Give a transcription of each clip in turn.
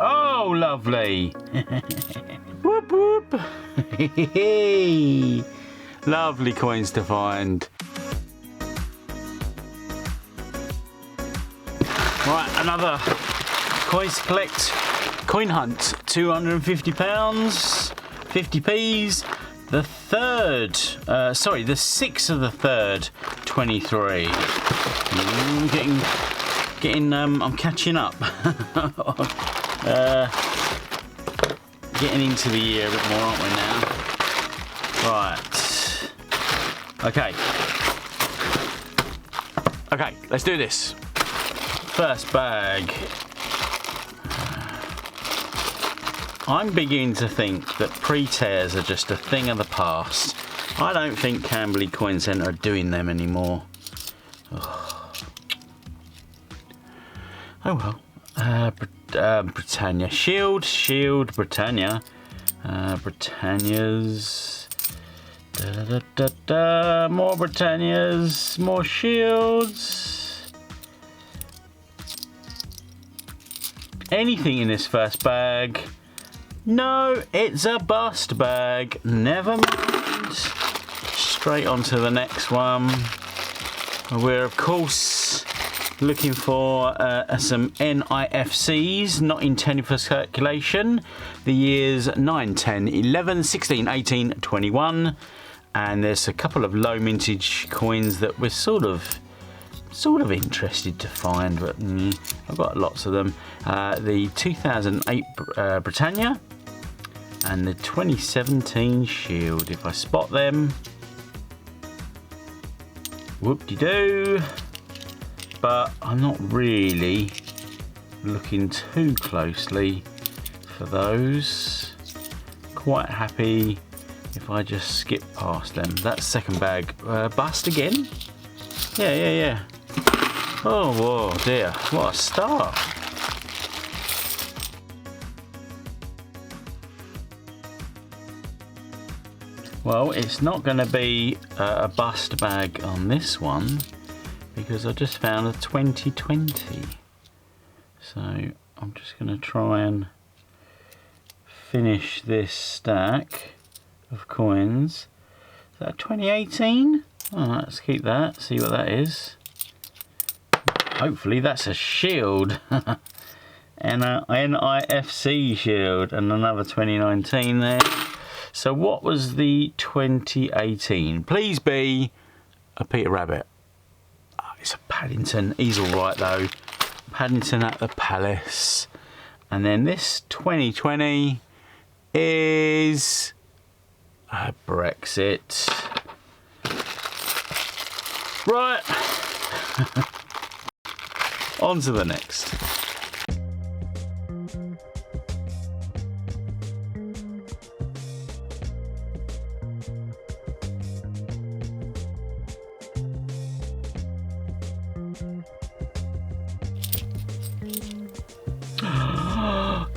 Oh, lovely. Whoop, whoop. Lovely coins to find. Right, another coins to collect. Coin hunt, £250, 50p's. The third, the 6th of the 3rd, 23. I'm catching up. Getting into the year a bit more, aren't we now? Right. Okay, let's do this. First bag. I'm beginning to think that pre-tears are just a thing of the past. I don't think Camberley Coin Centre are doing them anymore. Oh well. Britannia. Shield, Britannia. Britannias. More Britannias. More shields. Anything in this first bag? No, it's a bust bag. Never mind. Straight on to the next one. We're of course looking for some NIFCs, not intended for circulation. The years 9, 10, 11, 16, 18, 21. And there's a couple of low mintage coins that we're sort of interested to find, but I've got lots of them. The 2008 Britannia and the 2017 Shield. If I spot them, whoop-de-doo. But I'm not really looking too closely for those. Quite happy if I just skip past them. That second bag, bust again? Yeah. Oh, whoa, dear, what a start. Well, it's not going to be a bust bag on this one because I just found a 2020. So I'm just going to try and finish this stack of coins. Is that 2018? Oh, let's keep that, see what that is. Hopefully that's a shield. And a NIFC shield and another 2019 there. So what was the 2018? Please be a Peter Rabbit. Oh, it's a Paddington. He's all right though. Paddington at the Palace. And then this 2020 is Brexit. Right. On to the next.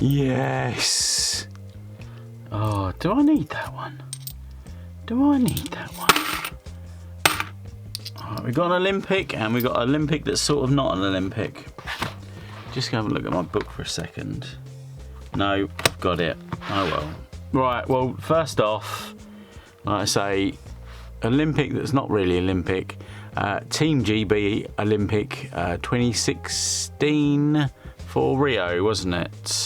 Yes. Oh, do I need that one? Do I need that one? Right, we've got an Olympic and we've got an Olympic that's sort of not an Olympic. Just go have a look at my book for a second. No, got it. Oh well. Right, well, first off, like I say, Olympic that's not really Olympic. Team GB Olympic 2016 for Rio, wasn't it?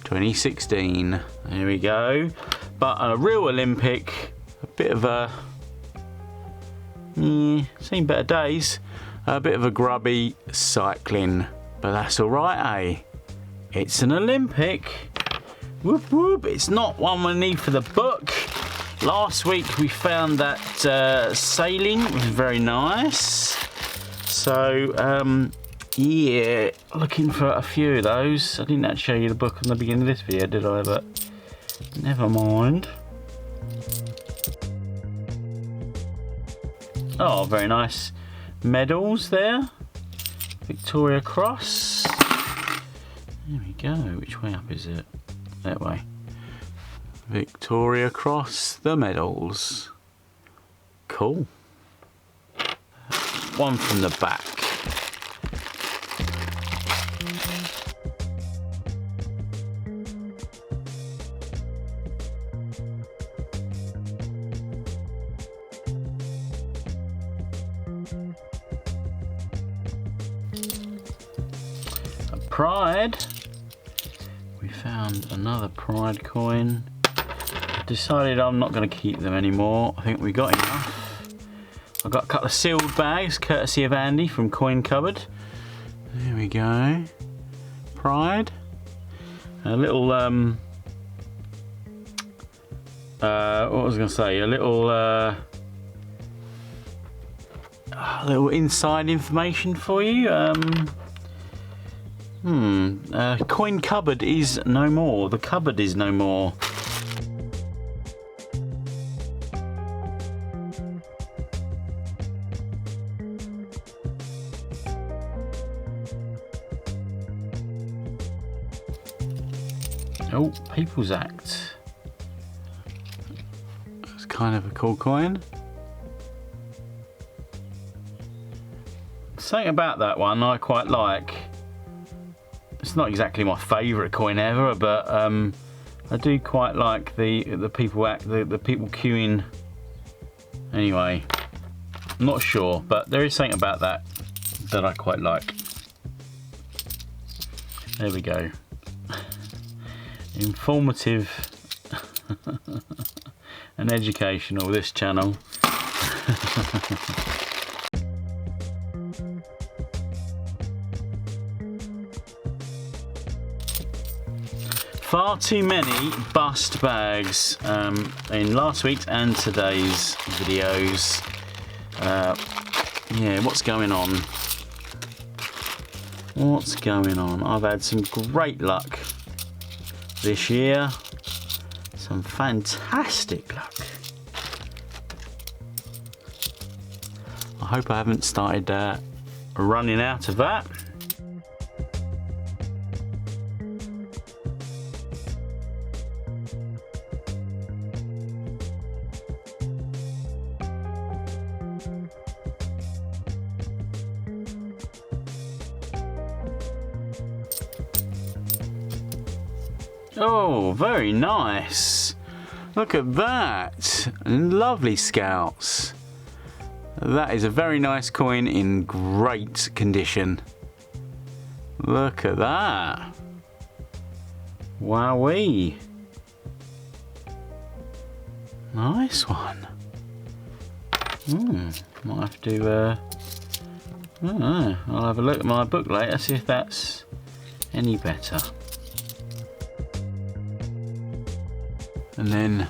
2016. There we go. But a real Olympic, a bit of a seen better days. A bit of a grubby cycling, but that's all right, eh? It's an Olympic. Whoop whoop. It's not one we need for the book. Last week we found that sailing was very nice. So yeah, looking for a few of those. I didn't actually show you the book on the beginning of this video, did I? But never mind. Oh, very nice medals there. Victoria Cross. There we go. Which way up is it? That way. Victoria Cross, the medals. Cool. One from the back. Pride. We found another Pride coin. Decided I'm not going to keep them anymore. I think we got enough. I've got a couple of sealed bags, courtesy of Andy from Coin Cupboard. There we go. Pride. A little, what was I going to say? A little inside information for you. Coin Cupboard is no more. The cupboard is no more. Oh, People's Act. It's kind of a cool coin. Something about that one I quite like. It's not exactly my favourite coin ever, but I do quite like the People Act, the people queuing. Anyway, I'm not sure, but there is something about that I quite like. There we go. Informative and educational, this channel. Far too many bust bags in last week's and today's videos. Yeah, what's going on? What's going on? I've had some great luck this year. Some fantastic luck. I hope I haven't started running out of that. Oh, very nice. Look at that. Lovely Scouts. That is a very nice coin in great condition. Look at that. Wowee. Nice one. Might have to, I don't know. I'll have a look at my book later, see if that's any better. And then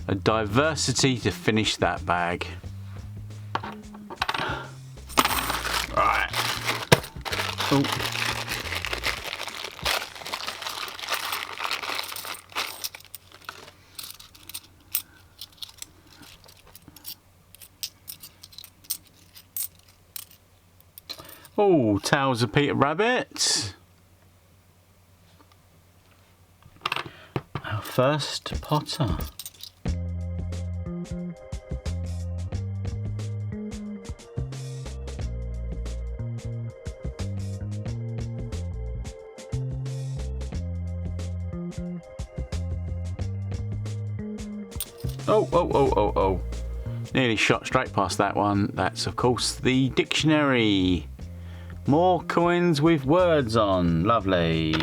a diversity to finish that bag. Right. Oh. Oh, Tales of Peter Rabbit. Our first Potter. Oh. Nearly shot straight past that one. That's, of course, the dictionary. More coins with words on. Lovely.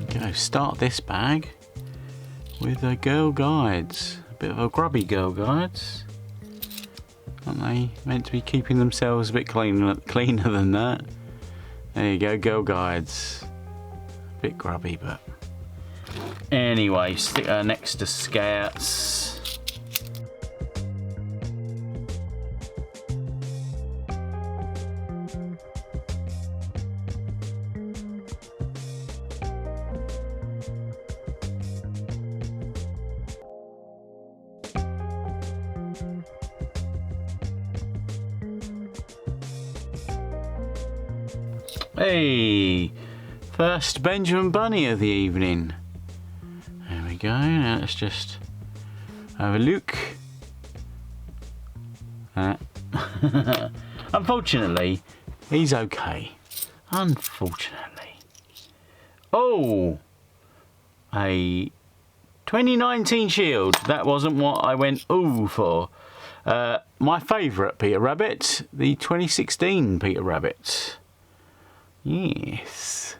Go start this bag with a Girl Guides. A bit of a grubby Girl Guides. Aren't they meant to be keeping themselves a bit cleaner than that? There you go, Girl Guides. A bit grubby, but anyway, stick her next to Scouts. Hey, first Benjamin Bunny of the evening. There we go. Now let's just have a look. Unfortunately, he's okay. Unfortunately. Oh, a 2019 Shield. That wasn't what I went ooh for. My favourite Peter Rabbit, the 2016 Peter Rabbit. Yes.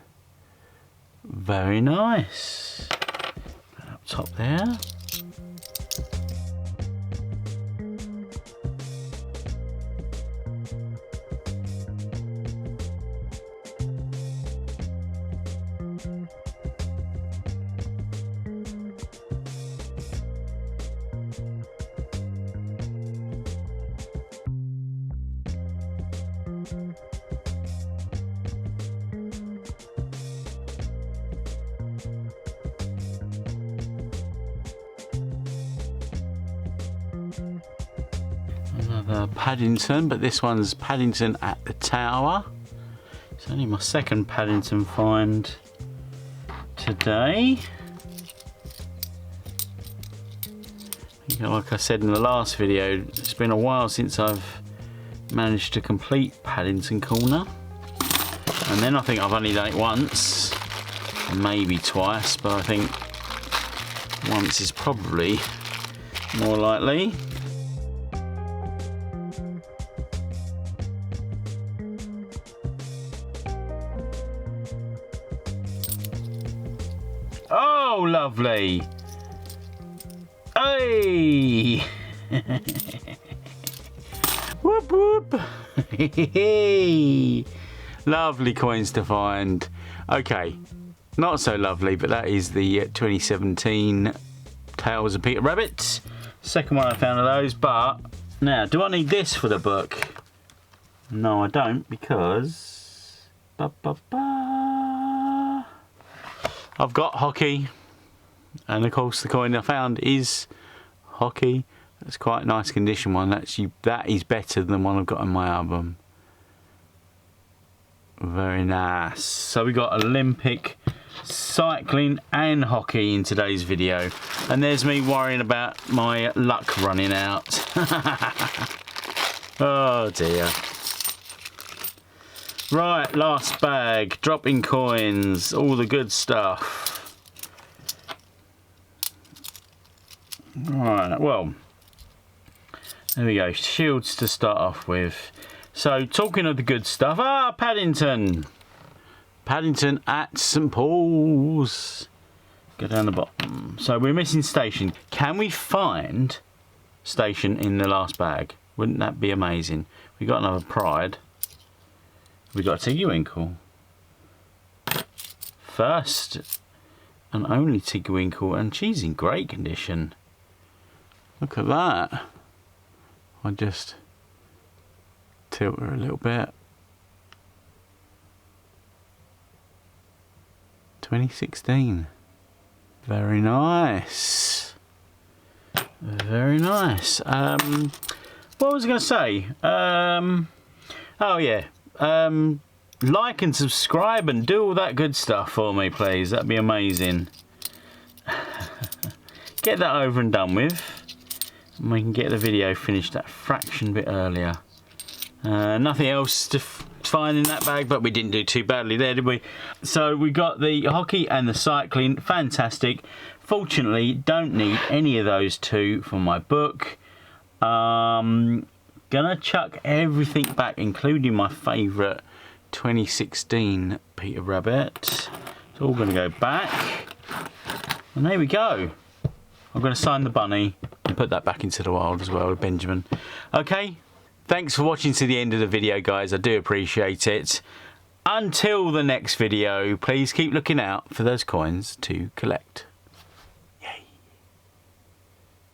Very nice. Up top there. Another Paddington, but this one's Paddington at the Tower. It's only my second Paddington find today. You know, like I said in the last video, it's been a while since I've managed to complete Paddington Corner. And then I think I've only done it once, maybe twice, but I think once is probably more likely. Oh, lovely. Hey! Whoop whoop. Lovely coins to find. Okay, not so lovely, but that is the 2017 Tales of Peter Rabbit. Second one I found of those, but now, do I need this for the book? No, I don't, because I've got hockey, and of course the coin I found is hockey. That's quite a nice condition one. That is better than one I've got in my album. Very nice. So we got Olympic, cycling and hockey in today's video, and there's me worrying about my luck running out. Oh dear. Right, last bag, dropping coins, all the good stuff. Right, well, there we go, shields to start off with. So, talking of the good stuff, Paddington. Paddington at St Paul's. Go down the bottom. So, we're missing Station. Can we find Station in the last bag? Wouldn't that be amazing? We got another Pride. We got a Tiggy Winkle. First and only Tiggy Winkle, and she's in great condition. Look at that. I just tilt her a little bit. 2016. Very nice. Very nice. What was I going to say? Oh yeah. Like and subscribe and do all that good stuff for me, please. That'd be amazing. Get that over and done with, and we can get the video finished that fraction bit earlier. Nothing else to find in that bag, but we didn't do too badly there, did we? So we got the hockey and the cycling. Fantastic. Fortunately, don't need any of those two for my book. Gonna chuck everything back, including my favourite 2016 Peter Rabbit. It's all gonna go back. And there we go. I'm gonna sign the bunny and put that back into the wild as well with Benjamin. Okay, thanks for watching to the end of the video, guys. I do appreciate it. Until the next video, please keep looking out for those coins to collect.